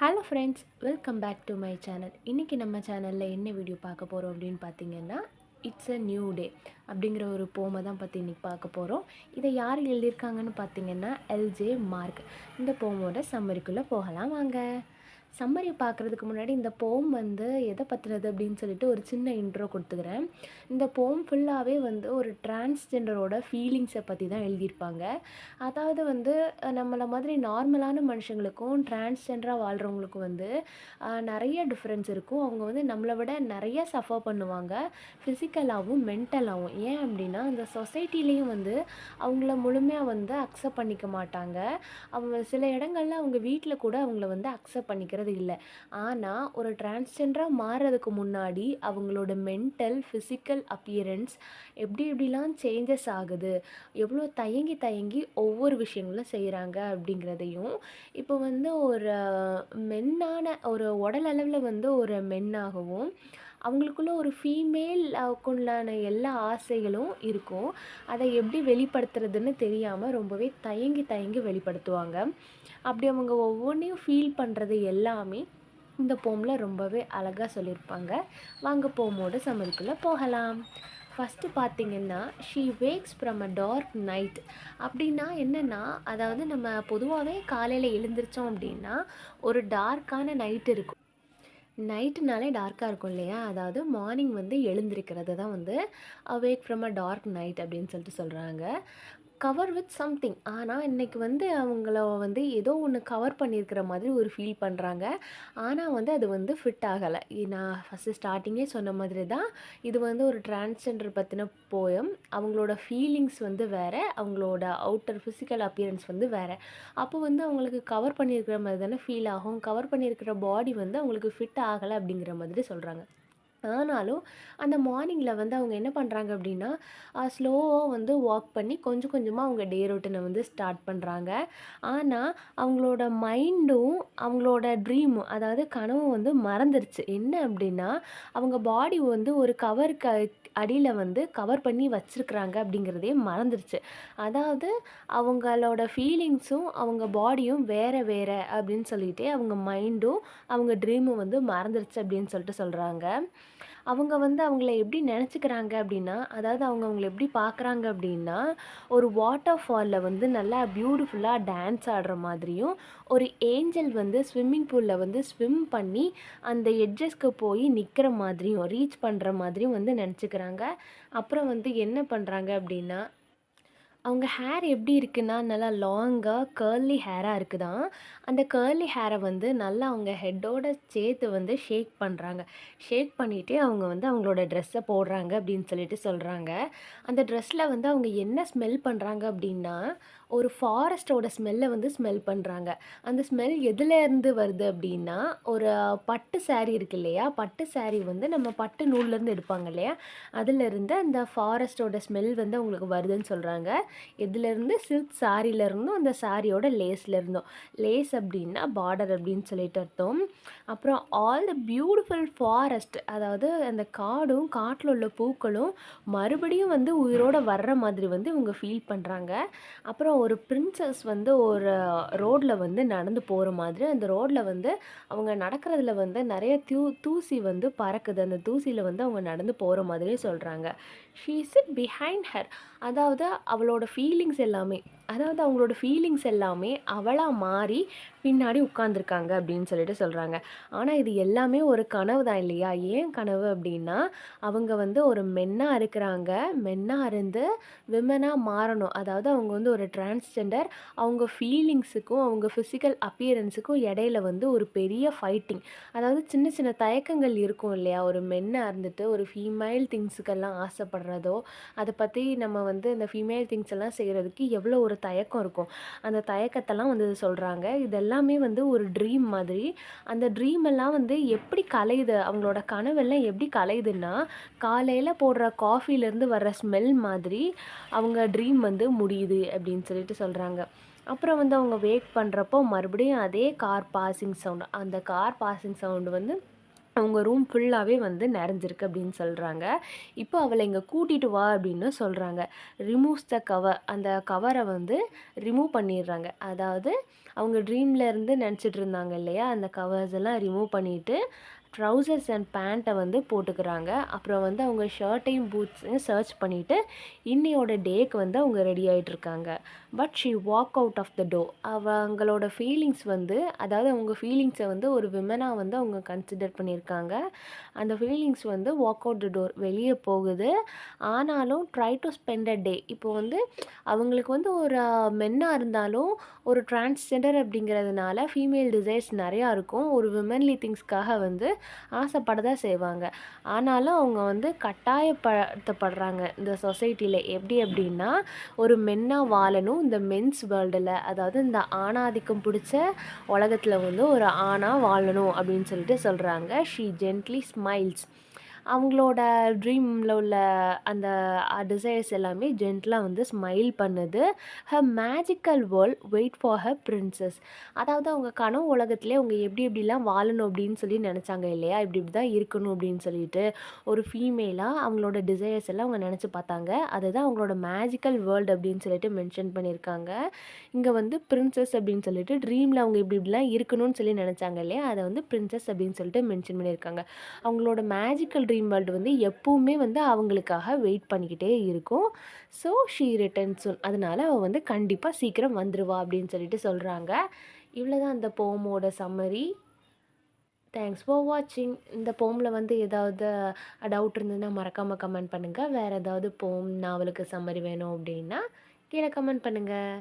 Hello friends, welcome back to my channel. இன்றைக்கி நம்ம சேனலில் என்ன வீடியோ பார்க்க போகிறோம் அப்படின்னு பார்த்தீங்கன்னா, இட்ஸ் அ நியூ டே அப்படிங்கிற ஒரு போமை தான் பற்றி இன்றைக்கி பார்க்க போகிறோம். இதை யார் எழுதியிருக்காங்கன்னு பார்த்தீங்கன்னா எல்ஜே மார்க். இந்த போமோட சம்மரிக்குள்ளே போகலாம் வாங்க. சம்மரி பார்க்குறதுக்கு முன்னாடி இந்த போம் வந்து எதை பற்றினது அப்படின்னு சொல்லிட்டு ஒரு சின்ன இன்ட்ரோ கொடுத்துக்கிறேன். இந்த போம் ஃபுல்லாகவே வந்து ஒரு டிரான்ஸ்ஜெண்டரோட ஃபீலிங்ஸை பற்றி தான் எழுதியிருப்பாங்க. அதாவது வந்து நம்மளை மாதிரி நார்மலான மனுஷங்களுக்கும் டிரான்ஸ்ஜெண்டராக வாழ்கிறவங்களுக்கும் வந்து நிறைய டிஃப்ரென்ஸ் இருக்கும். அவங்க வந்து நம்மளை விட நிறைய சஃபர் பண்ணுவாங்க, ஃபிசிக்கலாகவும் மென்டலாகவும். ஏன் அப்படின்னா இந்த சொசைட்டிலையும் வந்து அவங்கள முழுமையாக வந்து அக்செப்ட் பண்ணிக்க மாட்டாங்க. அவங்க சில இடங்கள்ல அவங்க வீட்டில் கூட அவங்கள வந்து அக்செப்ட் பண்ணிக்கிறது இல்லை. ஆனால் ஒரு டிரான்ஸ்ஜெண்டராக மாறுறதுக்கு முன்னாடி அவங்களோட மென்டல் ஃபிசிக்கல் அப்பியரன்ஸ் எப்படி எப்படிலாம் சேஞ்சஸ் ஆகுது, எவ்வளோ தயங்கி தயங்கி ஒவ்வொரு விஷயங்களும் செய்கிறாங்க அப்படிங்கிறதையும், இப்போ வந்து ஒரு மென்னான ஒரு உடல் அளவில் வந்து ஒரு மென்னாகவும் அவங்களுக்குள்ள ஒரு ஃபீமேலுக்குள்ளான எல்லா ஆசைகளும் இருக்கும். அதை எப்படி வெளிப்படுத்துறதுன்னு தெரியாமல் ரொம்பவே தயங்கி தயங்கி வெளிப்படுத்துவாங்க. அப்படி அவங்க ஒவ்வொன்றையும் ஃபீல் பண்ணுறது எல்லாமே இந்த போமில் ரொம்பவே அழகாக சொல்லியிருப்பாங்க. வாங்க போமோட சமையலுக்குள்ளே போகலாம். ஃபஸ்ட்டு பார்த்திங்கன்னா, she wakes from a dark night. அப்படின்னா என்னென்னா, அதாவது நம்ம பொதுவாகவே காலையில் எழுந்திரிச்சோம் அப்படின்னா ஒரு டார்க்கான நைட் இருக்கும். நைட்டுனாலே டார்க்காக இருக்கும் இல்லையா? அதாவது மார்னிங் வந்து எழுந்திருக்கிறது தான் வந்து awake from a dark night அப்படின்னு சொல்லிட்டு சொல்கிறாங்க. Cover with something. ஆனால் இன்றைக்கி வந்து அவங்கள வந்து ஏதோ ஒன்று கவர் பண்ணியிருக்கிற மாதிரி ஒரு ஃபீல் பண்ணுறாங்க. ஆனால் வந்து அது வந்து ஃபிட் ஆகலை. நான் ஃபஸ்ட்டு ஸ்டார்டிங்கே சொன்ன மாதிரி தான் இது வந்து ஒரு டிரான்ஸ்ஜெண்டர் பற்றின போயம். அவங்களோட ஃபீலிங்ஸ் வந்து வேறு, அவங்களோட அவுட்டர் ஃபிசிக்கல் அப்பியரன்ஸ் வந்து வேறு. அப்போ வந்து அவங்களுக்கு கவர் பண்ணியிருக்கிற மாதிரி தானே ஃபீல் ஆகும். கவர் பண்ணியிருக்கிற பாடி வந்து அவங்களுக்கு ஃபிட் ஆகலை அப்படிங்கிற மாதிரி சொல்கிறாங்க. ஆனாலும் அந்த மார்னிங்கில் வந்து அவங்க என்ன பண்ணுறாங்க அப்படின்னா, ஸ்லோவாக வந்து வாக் பண்ணி கொஞ்சம் கொஞ்சமாக அவங்க டே ரொட்டீனை வந்து ஸ்டார்ட் பண்ணுறாங்க. ஆனால் அவங்களோட மைண்டும் அவங்களோட ட்ரீமும், அதாவது கனவும் வந்து மறந்துருச்சு. என்ன அப்படின்னா, அவங்க பாடி வந்து ஒரு கவருக்கு அடியில் வந்து கவர் பண்ணி வச்சுருக்குறாங்க அப்படிங்கிறதே மறந்துருச்சு. அதாவது அவங்களோட ஃபீலிங்ஸும் அவங்க பாடியும் வேறு வேறு அப்படின்னு சொல்லிட்டு அவங்க மைண்டும் அவங்க ட்ரீமும் வந்து மறந்துருச்சு அப்படின்னு சொல்லிட்டு சொல்கிறாங்க. அவங்க வந்து அவங்கள எப்படி நினச்சிக்கிறாங்க அப்படின்னா, அதாவது அவங்க அவங்கள எப்படி பார்க்குறாங்க அப்படின்னா, ஒரு வாட்டர் ஃபாலில் வந்து நல்லா பியூட்டிஃபுல்லாக டான்ஸ் ஆடுற மாதிரியும், ஒரு ஏஞ்சல் வந்து ஸ்விம்மிங் பூலில் வந்து ஸ்விம் பண்ணி அந்த எட்ஜஸ்க்கு போய் நிற்கிற மாதிரியும், ரீச் பண்ணுற மாதிரியும் வந்து நினச்சிக்கிறாங்க. அப்புறம் வந்து என்ன பண்ணுறாங்க அப்படின்னா, அவங்க ஹேர் எப்படி இருக்குன்னா, நல்லா லாங்காக கர்லி ஹேராக இருக்குதாம். அந்த கர்லி ஹேரை வந்து நல்லா அவங்க ஹெட்டோட சேர்த்து வந்து ஷேக் பண்ணுறாங்க. ஷேக் பண்ணிவிட்டு அவங்க வந்து அவங்களோட ட்ரெஸ்ஸை போடுறாங்க அப்படின்னு சொல்லிட்டு சொல்கிறாங்க. அந்த ட்ரெஸ்ஸில் வந்து அவங்க என்ன ஸ்மெல் பண்ணுறாங்க அப்படின்னா, ஒரு ஃபாரஸ்ட்டோட ஸ்மெல்லை வந்து ஸ்மெல் பண்ணுறாங்க. அந்த ஸ்மெல் எதுலேருந்து வருது அப்படின்னா, ஒரு பட்டு சாரீ இருக்கு இல்லையா? பட்டு சாரீ வந்து நம்ம பட்டு நூல்லேருந்து எடுப்பாங்க இல்லையா? அதிலேருந்து அந்த ஃபாரஸ்ட்டோட ஸ்மெல் வந்து அவங்களுக்கு வருதுன்னு சொல்கிறாங்க. எதுலேருந்து? சில்க் சாரீலேருந்தும் அந்த சாரியோட லேஸ்லேருந்தும். லேஸ் அப்படின்னா பார்டர் அப்படின்னு சொல்லிட்டு அர்த்தம். அப்புறம் ஆல் த பியூட்டிஃபுல் ஃபாரஸ்ட், அதாவது அந்த காடும் காட்டில் உள்ள பூக்களும் மறுபடியும் வந்து உயிரோடு வர்ற மாதிரி வந்து இவங்க ஃபீல் பண்ணுறாங்க. அப்புறம் ஒரு பிரின்சஸ் வந்து ஒரு ரோட்டில் வந்து நடந்து போகிற மாதிரி, அந்த ரோட்டில் வந்து அவங்க நடக்கிறதுல வந்து நிறைய தூசி வந்து பறக்குது. அந்த தூசியில் வந்து அவங்க நடந்து போகிற மாதிரியே சொல்கிறாங்க. She sit behind her. அதாவது அவளோட ஃபீலிங்ஸ் எல்லாமே, அதாவது அவங்களோட ஃபீலிங்ஸ் எல்லாமே அவளாக மாறி பின்னாடி உட்காந்துருக்காங்க அப்படின்னு சொல்லிட்டு சொல்கிறாங்க. ஆனால் இது எல்லாமே ஒரு கனவு தான் இல்லையா? ஏன் கனவு அப்படின்னா, அவங்க வந்து ஒரு மென்னாக இருக்கிறாங்க. மென்னாக இருந்து விமனாக மாறணும். அதாவது அவங்க வந்து ஒரு டிரான்ஸ்ஜெண்டர். அவங்க ஃபீலிங்ஸுக்கும் அவங்க ஃபிசிக்கல் அப்பியரன்ஸுக்கும் இடையில வந்து ஒரு பெரிய ஃபைட்டிங். அதாவது சின்ன சின்ன தயக்கங்கள் இருக்கும் இல்லையா? ஒரு மென்னாக இருந்துட்டு ஒரு ஃபீமேல் திங்ஸுக்கெல்லாம் ஆசைப்படுறதோ, அதை பற்றி நம்ம வந்து இந்த ஃபீமேல் திங்ஸ் எல்லாம் செய்கிறதுக்கு எவ்வளோ ஒரு தயக்கம் இருக்கும். அந்த தயக்கத்தெல்லாம் வந்து சொல்கிறாங்க. இதெல்லாமே வந்து ஒரு ட்ரீம் மாதிரி. அந்த ட்ரீம் எல்லாம் வந்து எப்படி கலையுது, அவங்களோட கனவெல்லாம் எப்படி கலையுதுன்னா, காலையில் போடுற காஃபிலேருந்து வர்ற ஸ்மெல் மாதிரி அவங்க ட்ரீம் வந்து முடியுது அப்படின்னு சொல்லிட்டு சொல்கிறாங்க. அப்புறம் வந்து அவங்க வேக் பண்ணுறப்போ மறுபடியும் அதே கார் பாசிங் சவுண்டு. அந்த கார் பாசிங் சவுண்டு வந்து அவங்க ரூம் ஃபுல்லாகவே வந்து நிறைஞ்சிருக்கு அப்படின்னு சொல்கிறாங்க. இப்போ அவளை இங்கே கூட்டிகிட்டு வா அப்படின்னு சொல்கிறாங்க. Removes the cover. அந்த கவரை வந்து ரிமூவ் பண்ணிடுறாங்க. அதாவது அவங்க ட்ரீம்ல இருந்து நினச்சிட்டு இருந்தாங்க இல்லையா, அந்த கவர்ஸ் எல்லாம் ரிமூவ் பண்ணிட்டு, ட்ரவுசர்ஸ் அண்ட் பேண்ட்ட வந்து போட்டுக்கிறாங்க. அப்புறம் வந்து அவங்க ஷர்ட்டையும், பூட்ஸையும் சர்ச் பண்ணிட்டு, இன்னையோட டேக்கு வந்து அவங்க ரெடி ஆயிட்டுருக்காங்க. But she walk out of the door. அவங்களோட ஃபீலிங்ஸ் வந்து அதாவது அவங்க ஃபீலிங்ஸை வந்து ஒரு விமனா வந்து அவங்க கன்சிடர் பண்ணியிருக்காங்க. அந்த ஃபீலிங்ஸ் வந்து வாக் அவுட் த டோர் வெளியே போகுது. ஆனாலும் ட்ரை டு ஸ்பெண்ட் அ டே. இப்போ வந்து அவங்களுக்கு வந்து ஒரு மென்னா இருந்தாலும் ஒரு டிரான்ஸ்ஜெண்டர் அப்படிங்கிறதுனால ஃபீமேல் டிசைர்ஸ் நிறையா இருக்கும். ஒரு விமன்லி திங்ஸ்க்காக வந்து ஆசைப்பட தான் செய்வாங்க. ஆனாலும் அவங்க வந்து கட்டாயப்படுத்தப்படுறாங்க இந்த சொசைட்டியில். எப்படி அப்படின்னா, ஒரு மென்னா வாழணும் இந்த மென்ஸ் வேர்ல்டில், அதாவது இந்த ஆணாதிக்கம் பிடிச்ச உலகத்தில் வந்து ஒரு ஆணாக வாழணும் அப்படின்னு சொல்லிட்டு சொல்கிறாங்க. She gently smiles. அவங்களோட ட்ரீமில் உள்ள அந்த டிசைர்ஸ் எல்லாமே ஜென்டலாக வந்து ஸ்மைல் பண்ணுது. Magical world wait for her princess. அதாவது அவங்க கனவு உலகத்திலே அவங்க எப்படி எப்படிலாம் வாழணும் அப்படின்னு சொல்லி நினச்சாங்க இல்லையா, இப்படி இப்படி தான் இருக்கணும் அப்படின்னு சொல்லிட்டு ஒரு ஃபீமேலாக அவங்களோட டிசைர்ஸ் எல்லாம் அவங்க நினச்சி பார்த்தாங்க. அதுதான் அவங்களோட மேஜிக்கல் வேர்ல்டு அப்படின்னு சொல்லிட்டு மென்ஷன் பண்ணியிருக்காங்க. இங்கே வந்து பிரின்சஸ் அப்படின்னு சொல்லிட்டு ட்ரீமில் அவங்க இப்படி இப்படிலாம் இருக்கணும்னு சொல்லி நினச்சாங்க இல்லையா, அதை வந்து பிரின்சஸ் அப்படின்னு சொல்லிட்டு மென்ஷன் பண்ணியிருக்காங்க. அவங்களோட மேஜிக்கல் ட்ரீம் வேர்ல்டு வந்து எப்பவுமே வந்து அவங்களுக்காக வெயிட் பண்ணிக்கிட்டே இருக்கும். ஸோ ஷீ ரிட்டர்ன் சூன். அதனால அவள் வந்து கண்டிப்பாக சீக்கிரம் வந்துடுவா அப்படின்னு சொல்லிட்டு சொல்கிறாங்க. இவ்வளோதான் அந்த போமோட சம்மரி. தேங்க்ஸ் ஃபார் வாட்சிங். இந்த போமில் வந்து ஏதாவது டவுட் இருந்ததுன்னா மறக்காமல் கமெண்ட் பண்ணுங்கள். வேறு ஏதாவது போம் நாவலுக்கு சம்மரி வேணும் அப்படின்னா கீழே கமெண்ட் பண்ணுங்கள்.